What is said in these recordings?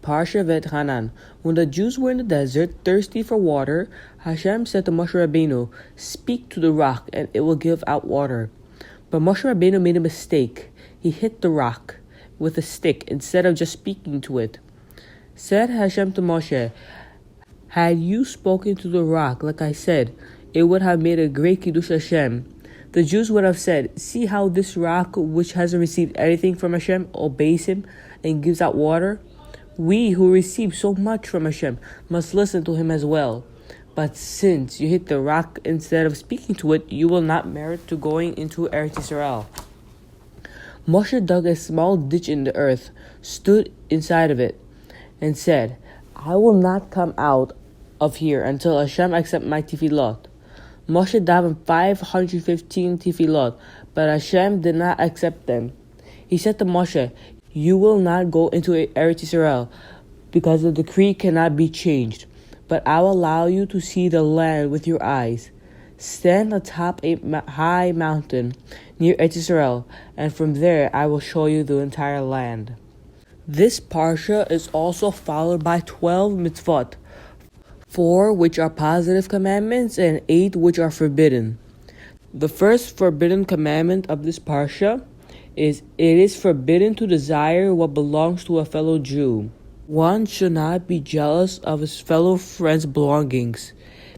Parsha Va'etchanan. When the Jews were in the desert, thirsty for water, Hashem said to Moshe Rabbeinu, "Speak to the rock, and it will give out water." But Moshe Rabbeinu made a mistake. He hit the rock with a stick instead of just speaking to it. Said Hashem to Moshe, "Had you spoken to the rock like I said, it would have made a great Kiddush Hashem." The Jews would have said, "See how this rock, which hasn't received anything from Hashem, obeys him and gives out water? We who receive so much from Hashem must listen to him as well. But since you hit the rock instead of speaking to it, you will not merit to going into Eretz Yisrael." Moshe dug a small ditch in the earth, stood inside of it, and said, "I will not come out of here until Hashem accepts my tefillot." Moshe davened 515 tefillot, but Hashem did not accept them. He said to Moshe, "You will not go into Eretz Yisrael, because the decree cannot be changed, but I will allow you to see the land with your eyes. Stand atop a high mountain near Eretz Yisrael, and from there I will show you the entire land." This parsha is also followed by 12 mitzvot, 4 which are positive commandments and 8 which are forbidden. The first forbidden commandment of this parsha is, it is forbidden to desire what belongs to a fellow Jew. One should not be jealous of his fellow friend's belongings,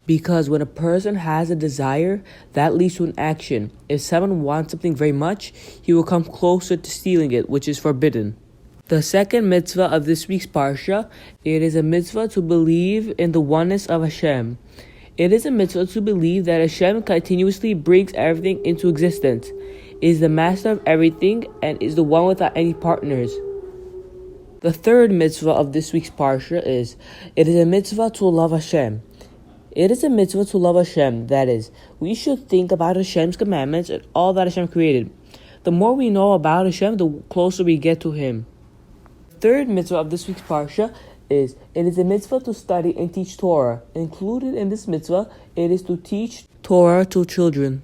because when a person has a desire, that leads to an action. If someone wants something very much, he will come closer to stealing it, which is forbidden. The second mitzvah of this week's parsha, it is a mitzvah to believe in the oneness of Hashem. It is a mitzvah to believe that Hashem continuously brings everything into existence, is the master of everything, and is the one without any partners. The third mitzvah of this week's parsha is, it is a mitzvah to love Hashem. It is a mitzvah to love Hashem, that is, we should think about Hashem's commandments and all that Hashem created. The more we know about Hashem, the closer we get to Him. The third mitzvah of this week's parsha is, it is a mitzvah to study and teach Torah. Included in this mitzvah, it is to teach Torah to children.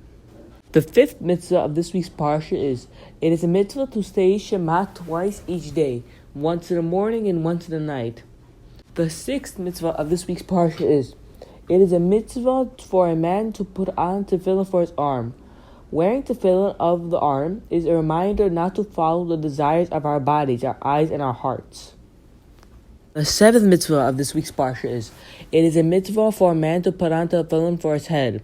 The fifth mitzvah of this week's parsha is, it is a mitzvah to say Shema twice each day, once in the morning and once in the night. The sixth mitzvah of this week's parsha is, it is a mitzvah for a man to put on tefillin for his arm. Wearing tefillin of the arm is a reminder not to follow the desires of our bodies, our eyes, and our hearts. The seventh mitzvah of this week's parsha is, it is a mitzvah for a man to put on tefillin for his head.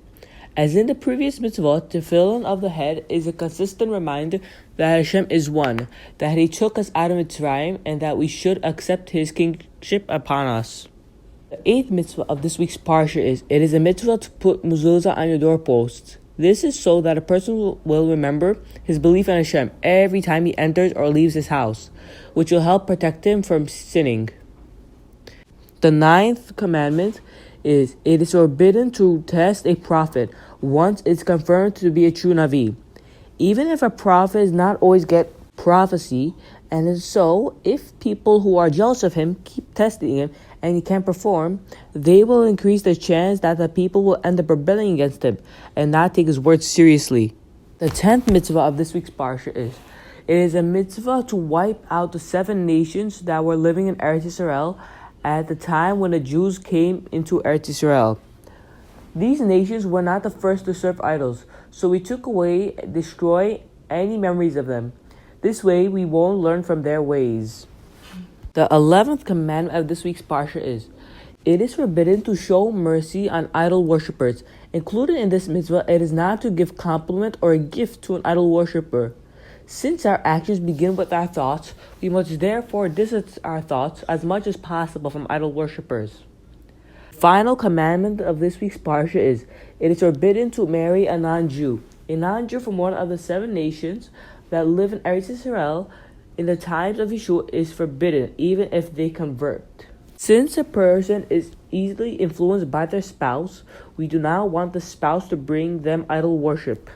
As in the previous mitzvah, tefillin of the head is a consistent reminder that Hashem is one, that He took us out of Mitzrayim, and that we should accept His kingship upon us. The eighth mitzvah of this week's parsha is, it is a mitzvah to put mezuzah on your doorposts. This is so that a person will remember his belief in Hashem every time he enters or leaves his house, which will help protect him from sinning. The ninth commandment is, it is forbidden to test a prophet once it's confirmed to be a true Navi. Even if a prophet does not always get prophecy, and so if people who are jealous of him keep testing him and he can't perform, they will increase the chance that the people will end up rebelling against him and not take his words seriously. The 10th mitzvah of this week's parsha is, it is a mitzvah to wipe out the 7 nations that were living in Eretz Yisrael at the time when the Jews came into Eretz Yisrael. These nations were not the first to serve idols, so we took away and destroy any memories of them. This way we won't learn from their ways. The 11th commandment of this week's parsha is, it is forbidden to show mercy on idol worshippers. Included in this mitzvah, it is not to give compliment or a gift to an idol worshipper. Since our actions begin with our thoughts, we must therefore distance our thoughts as much as possible from idol worshippers. The final commandment of this week's parsha is, it is forbidden to marry a non-Jew. A non-Jew from one of the 7 nations that live in Eretz Yisrael in the times of Yeshua is forbidden, even if they convert. Since a person is easily influenced by their spouse, we do not want the spouse to bring them idol worship.